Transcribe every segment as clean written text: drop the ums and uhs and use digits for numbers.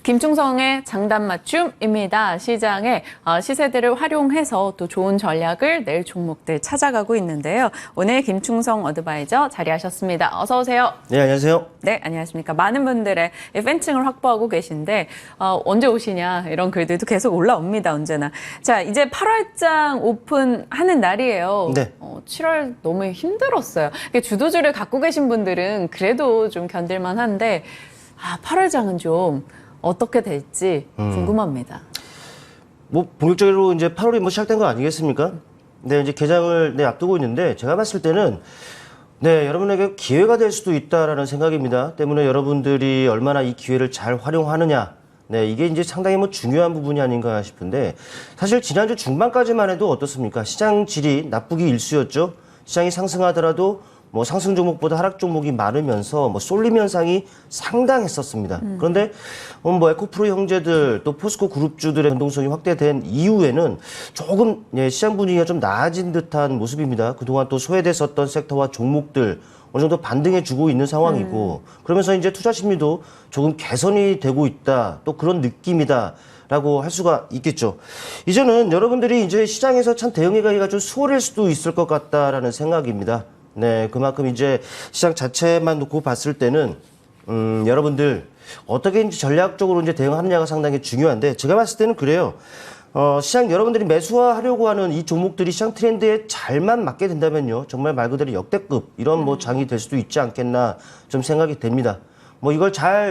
김충성의 장단 맞춤입니다. 시장에 시세들을 활용해서 또 좋은 전략을 낼 종목들 찾아가고 있는데요. 오늘 김충성 어드바이저 자리하셨습니다. 어서 오세요. 네, 안녕하세요. 네, 안녕하십니까. 많은 분들의 팬층을 확보하고 계신데 언제 오시냐 이런 글들도 계속 올라옵니다. 언제나. 자, 이제 8월장 오픈하는 날이에요. 네. 7월 너무 힘들었어요. 주도주를 갖고 계신 분들은 그래도 좀 견딜만 한데 8월장은 좀 어떻게 될지 궁금합니다. 뭐 본격적으로 이제 8월이 뭐 시작된 거 아니겠습니까? 네, 이제 개장을 앞두고 있는데 제가 봤을 때는 여러분에게 기회가 될 수도 있다라는 생각입니다. 때문에 여러분들이 얼마나 이 기회를 잘 활용하느냐. 이게 이제 상당히 뭐 중요한 부분이 아닌가 싶은데 사실 지난주 중반까지만 해도 어떻습니까? 시장 질이 나쁘기 일쑤였죠. 시장이 상승하더라도 뭐 상승 종목보다 하락 종목이 많으면서 뭐 쏠림 현상이 상당했었습니다. 그런데 뭐 에코프로 형제들 또 포스코 그룹주들의 변동성이 확대된 이후에는 조금 시장 분위기가 좀 나아진 듯한 모습입니다. 그동안 또 소외됐었던 섹터와 종목들 어느 정도 반등해주고 있는 상황이고 그러면서 이제 투자 심리도 조금 개선이 되고 있다. 또 그런 느낌이다. 라고 할 수가 있겠죠. 이제는 여러분들이 이제 시장에서 참 대응하기가 좀 수월할 수도 있을 것 같다라는 생각입니다. 그만큼 이제 시장 자체만 놓고 봤을 때는, 여러분들 어떻게 이제 전략적으로 이제 대응하느냐가 상당히 중요한데, 제가 봤을 때는 그래요. 시장 여러분들이 매수하려고 하는 이 종목들이 시장 트렌드에 잘만 맞게 된다면요. 정말 말 그대로 역대급 이런 뭐 장이 될 수도 있지 않겠나 좀 생각이 됩니다. 뭐 이걸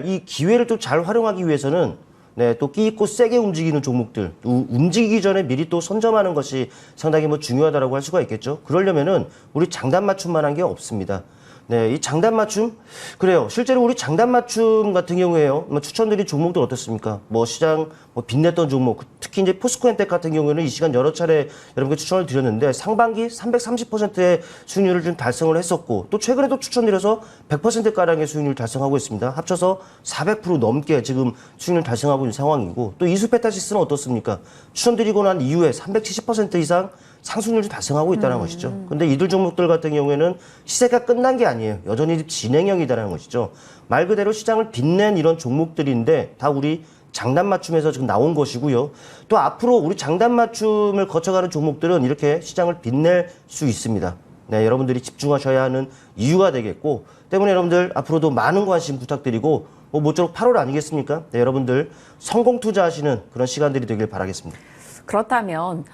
이 기회를 또 잘 활용하기 위해서는 또 끼 있고 세게 움직이는 종목들, 움직이기 전에 미리 또 선점하는 것이 상당히 뭐 중요하다라고 할 수가 있겠죠. 그러려면은 우리 장단 맞춤만 한 게 없습니다. 이 장단 맞춤? 그래요. 실제로 우리 장단 맞춤 같은 경우에요. 뭐 추천드린 종목들 어떻습니까? 뭐 시장 빛냈던 종목, 특히 이제 포스코엔텍 같은 경우에는 이 시간 여러 차례 여러분께 추천을 드렸는데 상반기 330%의 수익률을 좀 달성을 했었고 또 최근에도 추천드려서 100%가량의 수익률을 달성하고 있습니다. 합쳐서 400% 넘게 지금 수익률을 달성하고 있는 상황이고 또 이수페타시스는 어떻습니까? 추천드리고 난 이후에 370% 이상 상승률을 달성하고 있다는 것이죠. 근데 이들 종목들 같은 경우에는 시세가 끝난 게 아니에요. 여전히 진행형이다라는 것이죠. 말 그대로 시장을 빛낸 이런 종목들인데 다 우리 장단 맞춤에서 지금 나온 것이고요. 또 앞으로 우리 장단 맞춤을 거쳐가는 종목들은 이렇게 시장을 빛낼 수 있습니다. 여러분들이 집중하셔야 하는 이유가 되겠고 때문에 여러분들 앞으로도 많은 관심 부탁드리고 모쪼록 8월 아니겠습니까? 여러분들 성공 투자하시는 그런 시간들이 되길 바라겠습니다. 그렇다면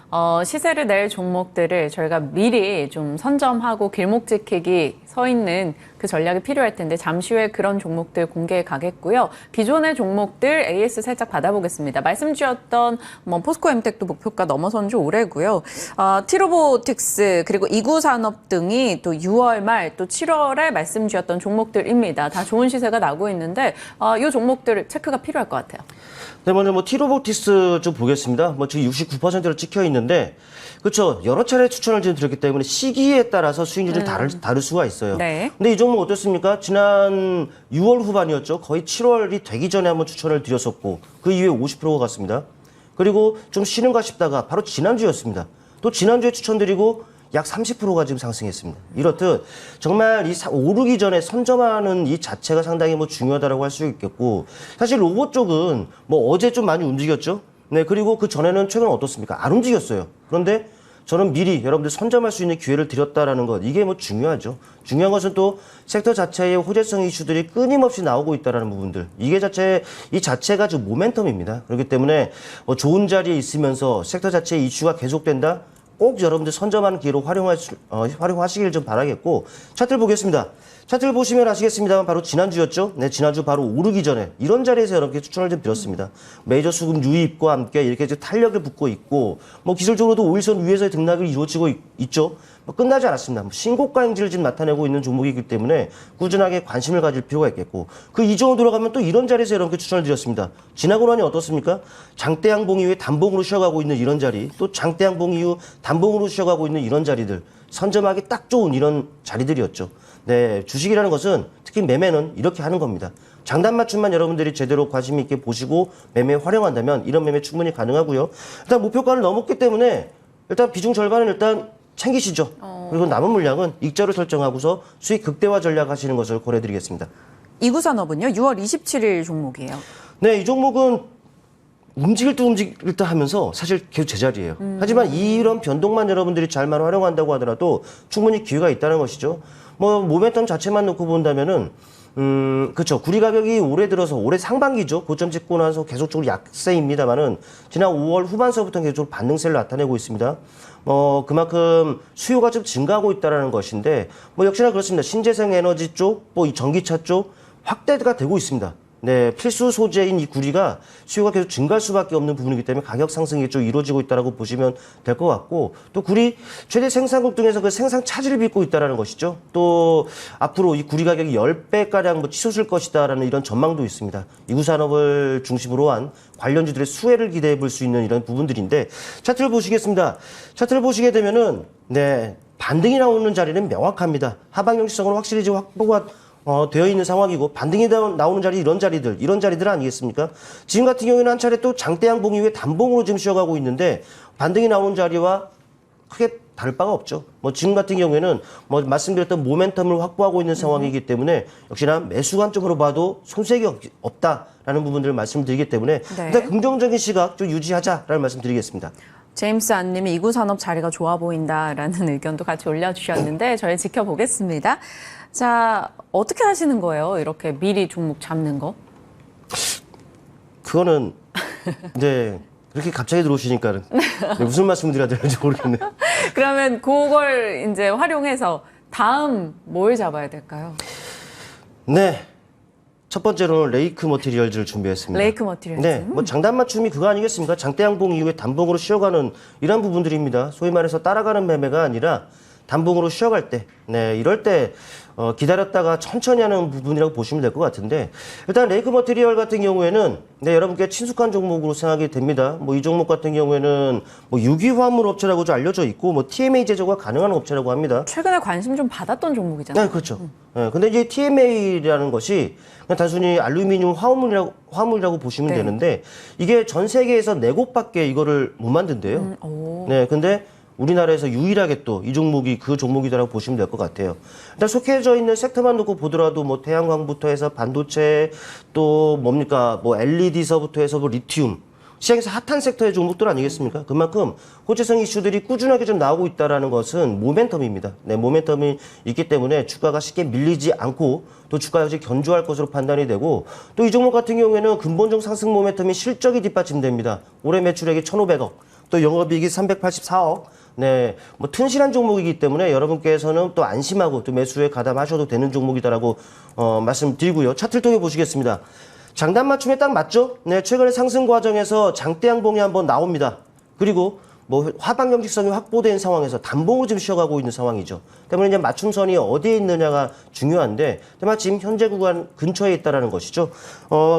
시세를 낼 종목들을 저희가 미리 좀 선점하고 길목 지키기 서 있는 그 전략이 필요할 텐데 잠시 후에 그런 종목들 공개해 가겠고요. 기존의 종목들 AS 살짝 받아보겠습니다. 말씀 주셨던 포스코엠텍도 목표가 넘어선 지 오래고요. 티로보틱스 그리고 이구산업 등이 또 6월 말 또 7월에 말씀 주셨던 종목들입니다. 다 좋은 시세가 나고 있는데 이 종목들 체크가 필요할 것 같아요. 먼저 티로보틱스 좀 보겠습니다. 지금 69%로 찍혀 있는데, 그렇죠. 여러 차례 추천을 지금 드렸기 때문에 시기에 따라서 수익률이 다를 수가 있어요. 근데 이 종목 어떻습니까? 지난 6월 후반이었죠. 거의 7월이 되기 전에 한번 추천을 드렸었고, 그 이후에 50%가 갔습니다. 그리고 좀 쉬는가 싶다가 바로 지난주였습니다. 또 지난주에 추천드리고 약 30%가 지금 상승했습니다. 이렇듯 정말 오르기 전에 선점하는 이 자체가 상당히 중요하다고 할 수 있겠고 사실 로봇 쪽은 어제 좀 많이 움직였죠. 그리고 그 전에는 최근 어떻습니까? 안 움직였어요. 그런데 저는 미리 여러분들 선점할 수 있는 기회를 드렸다라는 것 이게 중요하죠. 중요한 것은 또 섹터 자체의 호재성 이슈들이 끊임없이 나오고 있다라는 부분들 이 자체가 지금 모멘텀입니다. 그렇기 때문에 좋은 자리에 있으면서 sek터 자체의 이슈가 계속된다. 꼭 여러분들 선점하는 기회로 활용하시길 좀 바라겠고 차트를 보겠습니다. 차트를 보시면 아시겠습니다만 바로 지난주였죠. 지난주 바로 오르기 전에 이런 자리에서 여러분께 추천을 좀 드렸습니다. 메이저 수급 유입과 함께 이렇게 탄력을 붙고 있고 기술적으로도 5일선 위에서의 등락이 이루어지고 있죠. 끝나지 않았습니다. 신고가 행진을 지금 나타내고 있는 종목이기 때문에 꾸준하게 관심을 가질 필요가 있겠고 그 이전으로 돌아가면 또 이런 자리에서 여러분께 추천을 드렸습니다. 지나고 나니 어떻습니까? 장대 양봉 이후에 단봉으로 쉬어가고 있는 이런 자리 또 장대 양봉 이후 단봉으로 쉬어가고 있는 이런 자리들 선점하기 딱 좋은 이런 자리들이었죠. 주식이라는 것은 특히 매매는 이렇게 하는 겁니다. 장단 맞춤만 여러분들이 제대로 관심 있게 보시고 매매에 활용한다면 이런 매매 충분히 가능하고요. 일단 목표가를 넘었기 때문에 일단 비중 절반은 일단 챙기시죠. 그리고 남은 물량은 익절을 설정하고서 수익 극대화 전략 하시는 것을 고려드리겠습니다. 이구산업은요? 6월 27일 종목이에요. 네, 이 종목은 움직일 듯 하면서 사실 계속 제자리예요. 하지만 이런 변동만 여러분들이 잘만 활용한다고 하더라도 충분히 기회가 있다는 것이죠. 뭐 모멘텀 자체만 놓고 본다면은 그렇죠. 구리 가격이 올해 들어서 올해 상반기죠. 고점 찍고 나서 계속적으로 약세입니다만은 지난 5월 후반서부터 계속적으로 반등세를 나타내고 있습니다. 그만큼 수요가 좀 증가하고 있다는 것인데 뭐 역시나 그렇습니다. 신재생 에너지 쪽, 뭐 이 전기차 쪽 확대가 되고 있습니다. 네, 필수 소재인 이 구리가 수요가 계속 증가할 수밖에 없는 부분이기 때문에 가격 상승이 좀 이루어지고 있다고 보시면 될 것 같고, 또 구리 최대 생산국 등에서 그 생산 차질을 빚고 있다는 것이죠. 또 앞으로 이 구리 가격이 10배가량 뭐 치솟을 것이다라는 이런 전망도 있습니다. 이구 산업을 중심으로 한 관련주들의 수혜를 기대해 볼 수 있는 이런 부분들인데, 차트를 보시겠습니다. 차트를 보시게 되면은 네, 반등이 나오는 자리는 명확합니다. 하방 형식성으로 확실히 지금 확보가 되어 있는 상황이고, 반등이 나오는 자리, 이런 자리들 아니겠습니까? 지금 같은 경우에는 한 차례 또 장대양 봉 이후에 단봉으로 지금 쉬어가고 있는데, 반등이 나오는 자리와 크게 다를 바가 없죠. 뭐 지금 같은 경우에는 뭐 말씀드렸던 모멘텀을 확보하고 있는 상황이기 때문에 역시나 매수 관점으로 봐도 손색이 없다라는 부분들을 말씀드리기 때문에 네. 일단 긍정적인 시각 좀 유지하자라는 말씀드리겠습니다. 제임스 안님이 이구 산업 자리가 좋아 보인다라는 의견도 같이 올려주셨는데 저희 지켜보겠습니다. 자, 어떻게 하시는 거예요? 이렇게 미리 종목 잡는 거? 그거는 네, 그렇게 갑자기 들어오시니까 네, 무슨 말씀을 드려야 되는지 모르겠네요. 그러면 그걸 이제 활용해서 다음 뭘 잡아야 될까요? 네. 첫 번째로는 레이크 머티리얼즈를 준비했습니다. 레이크 머티리얼즈. 네, 뭐 장단 맞춤이 그거 아니겠습니까? 장대양봉 이후에 단봉으로 쉬어가는 이런 부분들입니다. 소위 말해서 따라가는 매매가 아니라 단봉으로 쉬어갈 때, 네, 이럴 때 기다렸다가 천천히 하는 부분이라고 보시면 될 것 같은데, 일단 레이크 머티리얼 같은 경우에는 네, 여러분께 친숙한 종목으로 생각이 됩니다. 뭐 이 종목 같은 경우에는 뭐 유기화물 업체라고 좀 알려져 있고, 뭐 TMA 제조가 가능한 업체라고 합니다. 최근에 관심 좀 받았던 종목이잖아요. 네, 그렇죠. 네, 근데 이제 TMA라는 것이 그냥 단순히 알루미늄 화물이라고 보시면 네. 되는데, 이게 전 세계에서 4곳밖에 이거를 못 만든대요. 네, 근데 우리나라에서 유일하게 또 이 종목이 그 종목이다라고 보시면 될 것 같아요. 일단 속해져 있는 섹터만 놓고 보더라도 뭐 태양광부터 해서 반도체, 또 뭡니까 뭐 LED서부터 해서 뭐 리튬, 시장에서 핫한 섹터의 종목들 아니겠습니까? 그만큼 호재성 이슈들이 꾸준하게 좀 나오고 있다는 것은 모멘텀입니다. 네, 모멘텀이 있기 때문에 주가가 쉽게 밀리지 않고 또 주가 여전히 견조할 것으로 판단이 되고, 또 이 종목 같은 경우에는 근본적 상승 모멘텀이 실적이 뒷받침됩니다. 올해 매출액이 1,500억, 또 영업이익이 384억. 네, 뭐 튼실한 종목이기 때문에 여러분께서는 또 안심하고 또 매수에 가담하셔도 되는 종목이다라고 말씀드리고요. 차트를 통해 보시겠습니다. 장단 맞춤에 딱 맞죠? 네, 최근에 상승 과정에서 장대양봉이 한번 나옵니다. 그리고 뭐 하방 경직성이 확보된 상황에서 단봉으로 지금 쉬어가고 있는 상황이죠. 때문에 이제 맞춤선이 어디에 있느냐가 중요한데, 마침 현재 구간 근처에 있다라는 것이죠.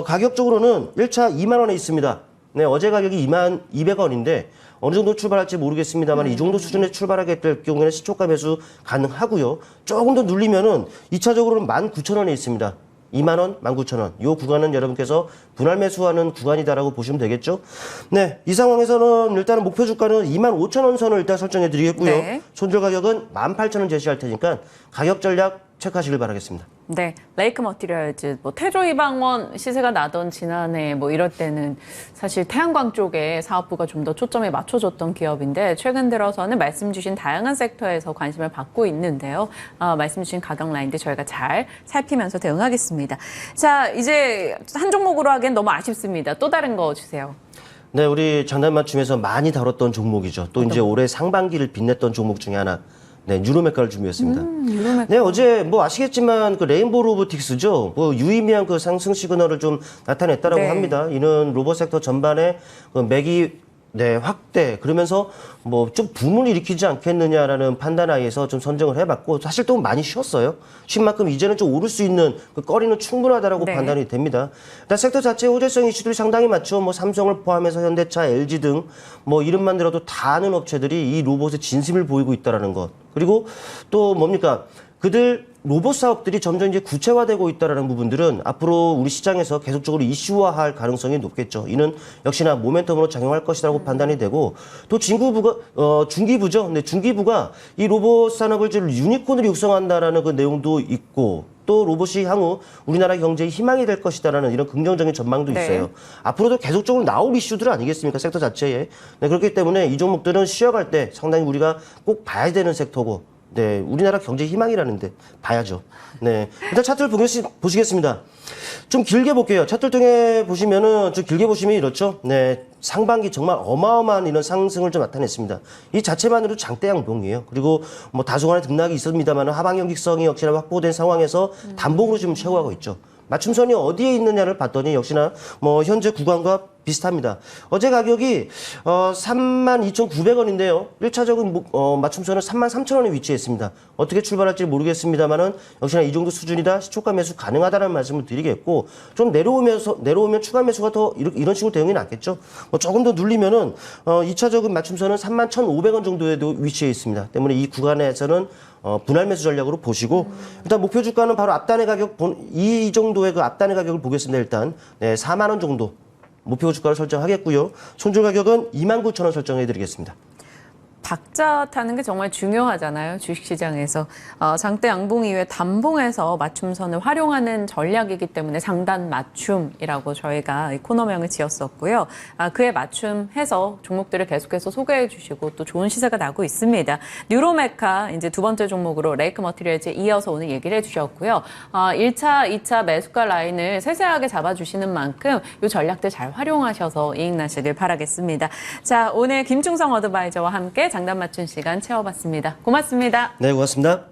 가격적으로는 1차 2만 원에 있습니다. 네, 어제 가격이 22,200원인데 어느 정도 출발할지 모르겠습니다만 이 정도 수준에 출발하게 될 경우에는 시초가 매수 가능하고요. 조금 더 눌리면은 2차적으로는 19,000원에 있습니다. 2만 원, 19,000원. 이 구간은 여러분께서 분할 매수하는 구간이다라고 보시면 되겠죠. 네, 이 상황에서는 일단은 목표 주가는 25,000원 선을 일단 설정해 드리겠고요. 네. 손절 가격은 18,000원 제시할 테니까 가격 전략 체크하시길 바라겠습니다. 네, 레이크 머티리얼즈, 뭐 태조 이방원 시세가 나던 지난해 뭐 이럴 때는 사실 태양광 쪽에 사업부가 좀 더 초점에 맞춰줬던 기업인데, 최근 들어서는 말씀 주신 다양한 섹터에서 관심을 받고 있는데요. 말씀 주신 가격 라인도 저희가 잘 살피면서 대응하겠습니다. 자, 이제 한 종목으로 하기엔 너무 아쉽습니다. 또 다른 거 주세요. 네, 우리 장단 맞춤에서 많이 다뤘던 종목이죠. 또 이제 올해 상반기를 빛냈던 종목 중에 하나. 네, 뉴로메카를 준비했습니다. 뉴로메카. 네, 어제 뭐 아시겠지만 그 레인보우 로보틱스죠. 뭐 유의미한 그 상승 시그널을 좀 나타냈다라고 네. 합니다. 이는 로봇 섹터 전반에 그 매기 네, 확대, 그러면서 뭐 좀 붐을 일으키지 않겠느냐라는 판단 하에서 좀 선정을 해봤고, 사실 또 많이 쉬었어요. 쉰 만큼 이제는 좀 오를 수 있는 그 거리는 충분하다라고 네. 판단이 됩니다. 일단 섹터 자체의 호재성 이슈들이 상당히 많죠. 뭐 삼성을 포함해서 현대차, LG 등 뭐 이름만 들어도 다 아는 업체들이 이 로봇의 진심을 보이고 있다라는 것. 그리고 또 뭡니까? 그들 로봇 사업들이 점점 이제 구체화되고 있다라는 부분들은 앞으로 우리 시장에서 계속적으로 이슈화할 가능성이 높겠죠. 이는 역시나 모멘텀으로 작용할 것이라고 판단이 되고 또 중기부죠. 근데 중기부가 이 로봇 산업을 좀 유니콘으로 육성한다라는 그 내용도 있고 또 로봇이 향후 우리나라 경제의 희망이 될 것이다라는 이런 긍정적인 전망도 네. 있어요. 앞으로도 계속적으로 나올 이슈들 아니겠습니까? 섹터 자체에. 네, 그렇기 때문에 이 종목들은 쉬어갈 때 상당히 우리가 꼭 봐야 되는 섹터고 네, 우리나라 경제 희망이라는데 봐야죠. 네, 일단 차트를 보시겠습니다. 좀 길게 볼게요. 차트를 통해 보시면은 좀 길게 보시면 이렇죠. 네, 상반기 정말 어마어마한 이런 상승을 좀 나타냈습니다. 이 자체만으로 장대 양봉이에요. 그리고 뭐 다소간의 등락이 있습니다만 하방 연기성이 역시나 확보된 상황에서 단봉으로 지금 채워가고 있죠. 맞춤선이 어디에 있느냐를 봤더니 역시나 뭐 현재 구간과 비슷합니다. 어제 가격이 32,900원인데요. 1차적인 맞춤선은 33,000원에 위치했습니다. 어떻게 출발할지 모르겠습니다만은 역시나 이 정도 수준이다. 시초가 매수 가능하다는 말씀을 드리겠고 좀 내려오면 추가 매수가 더 이런 식으로 대응이 낫겠죠. 뭐 조금 더 눌리면은 2차적인 맞춤선은 31,500원 정도에도 위치해 있습니다. 때문에 이 구간에서는 분할 매수 전략으로 보시고 일단 목표 주가는 바로 앞단의 가격 이 정도의 그 앞단의 가격을 보겠습니다. 일단 네, 4만 원 정도 목표 주가를 설정하겠고요. 손절 가격은 29,000원 설정해 드리겠습니다. 박자 타는 게 정말 중요하잖아요. 주식시장에서. 장대 양봉 이후에 단봉에서 맞춤선을 활용하는 전략이기 때문에 장단 맞춤이라고 저희가 이 코너명을 지었었고요. 그에 맞춤해서 종목들을 계속해서 소개해 주시고 또 좋은 시세가 나고 있습니다. 뉴로메카 이제 두 번째 종목으로 레이크 머티리얼즈에 이어서 오늘 얘기를 해주셨고요. 1차, 2차 매수가 라인을 세세하게 잡아주시는 만큼 이 전략들 잘 활용하셔서 이익 나시길 바라겠습니다. 자, 오늘 김충성 어드바이저와 함께 장단 맞춤 시간 채워봤습니다. 고맙습니다. 네, 고맙습니다.